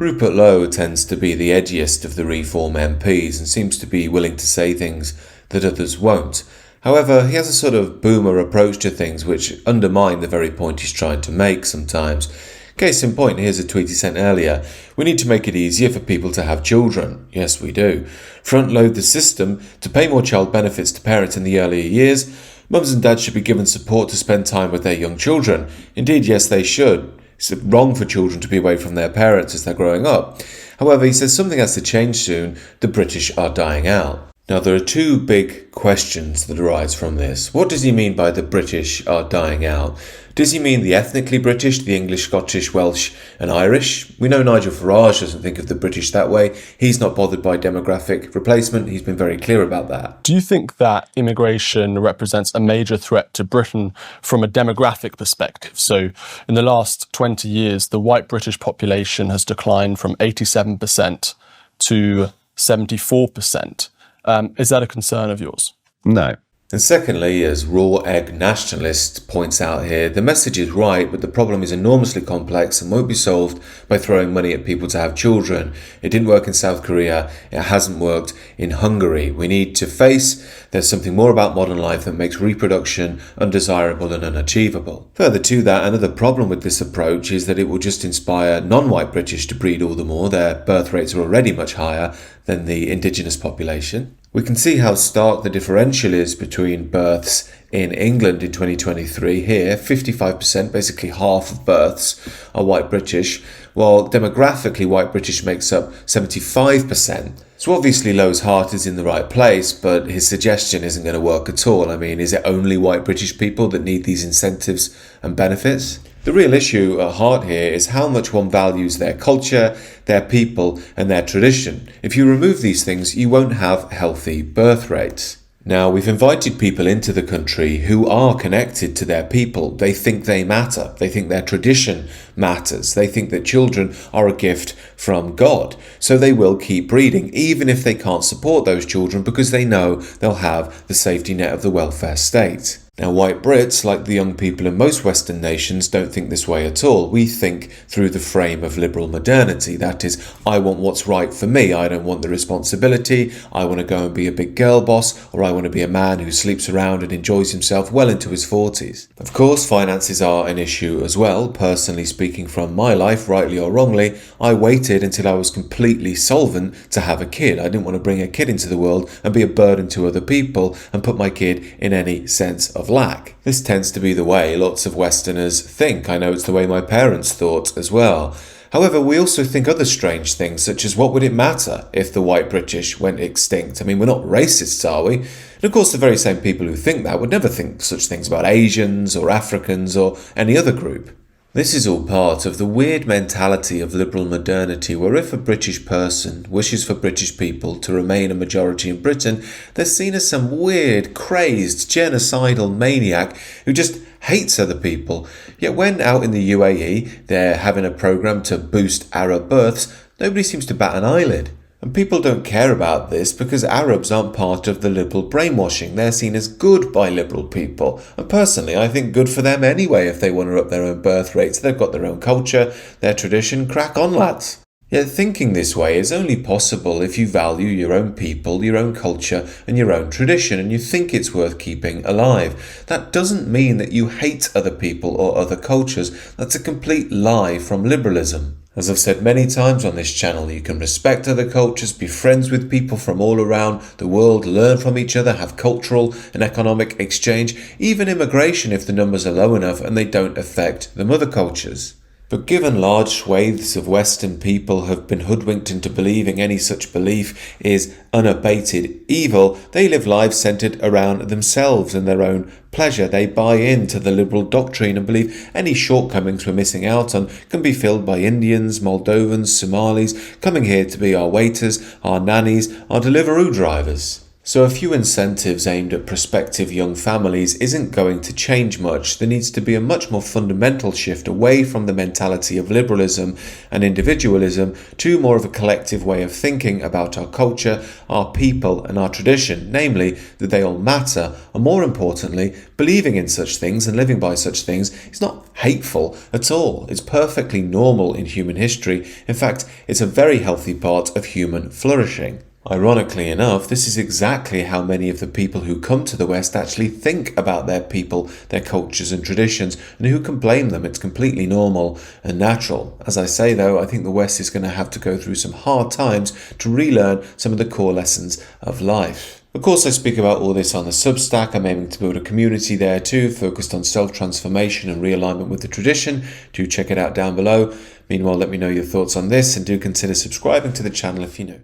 Rupert Lowe tends to be the edgiest of the Reform MPs and seems to be willing to say things that others won't. However, he has a sort of boomer approach to things which undermine the very point he's trying to make sometimes. Case in point, here's a tweet he sent earlier. We need to make it easier for people to have children. Yes, we do. Front load the system to pay more child benefits to parents in the earlier years. Mums and dads should be given support to spend time with their young children. Indeed, yes, they should. It's wrong for children to be away from their parents as they're growing up. However, he says something has to change soon. The British are dying out. Now, there are two big questions that arise from this. What does he mean by the British are dying out? Does he mean the ethnically British, the English, Scottish, Welsh and Irish? We know Nigel Farage doesn't think of the British that way. He's not bothered by demographic replacement. He's been very clear about that. Do you think that immigration represents a major threat to Britain from a demographic perspective? So in the last 20 years, the white British population has declined from 87% to 74%. Is that a concern of yours? No. And secondly, as Raw Egg Nationalist points out here, the message is right, but the problem is enormously complex and won't be solved by throwing money at people to have children. It didn't work in South Korea. It hasn't worked in Hungary. We need to face there's something more about modern life that makes reproduction undesirable and unachievable. Further to that, another problem with this approach is that it will just inspire non-white British to breed all the more. Their birth rates are already much higher than the indigenous population. We can see how stark the differential is between births in England in 2023. Here, 55%, basically half of births, are white British, while demographically white British makes up 75%. So obviously Lowe's heart is in the right place, but his suggestion isn't going to work at all. I mean, is it only white British people that need these incentives and benefits? The real issue at heart here is how much one values their culture, their people, and their tradition. If you remove these things, you won't have healthy birth rates. Now, we've invited people into the country who are connected to their people. They think they matter. They think their tradition matters. They think that children are a gift from God. So they will keep breeding, even if they can't support those children, because they know they'll have the safety net of the welfare state. Now, white Brits, like the young people in most Western nations, don't think this way at all. We think through the frame of liberal modernity. That is, I want what's right for me. I don't want the responsibility. I want to go and be a big girl boss, or I want to be a man who sleeps around and enjoys himself well into his 40s. Of course, finances are an issue as well. Personally speaking from my life, rightly or wrongly, I waited until I was completely solvent to have a kid. I didn't want to bring a kid into the world and be a burden to other people and put my kid in any sense of lack. This tends to be the way lots of Westerners think. I know it's the way my parents thought as well. However, we also think other strange things, such as what would it matter if the white British went extinct? I mean, we're not racists, are we? And of course, the very same people who think that would never think such things about Asians or Africans or any other group. This is all part of the weird mentality of liberal modernity, where if a British person wishes for British people to remain a majority in Britain, they're seen as some weird, crazed, genocidal maniac who just hates other people. Yet when out in the UAE they're having a programme to boost Arab births, nobody seems to bat an eyelid. And people don't care about this because Arabs aren't part of the liberal brainwashing. They're seen as good by liberal people. And personally, I think good for them anyway if they want to up their own birth rates. They've got their own culture, their tradition. Crack on, lads. Yet thinking this way is only possible if you value your own people, your own culture, and your own tradition, and you think it's worth keeping alive. That doesn't mean that you hate other people or other cultures. That's a complete lie from liberalism. As I've said many times on this channel, you can respect other cultures, be friends with people from all around the world, learn from each other, have cultural and economic exchange, even immigration if the numbers are low enough and they don't affect the mother cultures. But given large swathes of Western people have been hoodwinked into believing any such belief is unabated evil, they live lives centred around themselves and their own pleasure. They buy into the liberal doctrine and believe any shortcomings we're missing out on can be filled by Indians, Moldovans, Somalis, coming here to be our waiters, our nannies, our Deliveroo drivers. So a few incentives aimed at prospective young families isn't going to change much. There needs to be a much more fundamental shift away from the mentality of liberalism and individualism to more of a collective way of thinking about our culture, our people and our tradition, namely that they all matter, and more importantly, believing in such things and living by such things is not hateful at all. It's perfectly normal in human history. In fact, it's a very healthy part of human flourishing. Ironically enough, this is exactly how many of the people who come to the West actually think about their people, their cultures and traditions, and who can blame them? It's completely normal and natural. As I say though, I think the West is going to have to go through some hard times to relearn some of the core lessons of life. Of course, I speak about all this on the Substack. I'm aiming to build a community there too, focused on self-transformation and realignment with the tradition. Do check it out down below. Meanwhile, let me know your thoughts on this and do consider subscribing to the channel if you're new.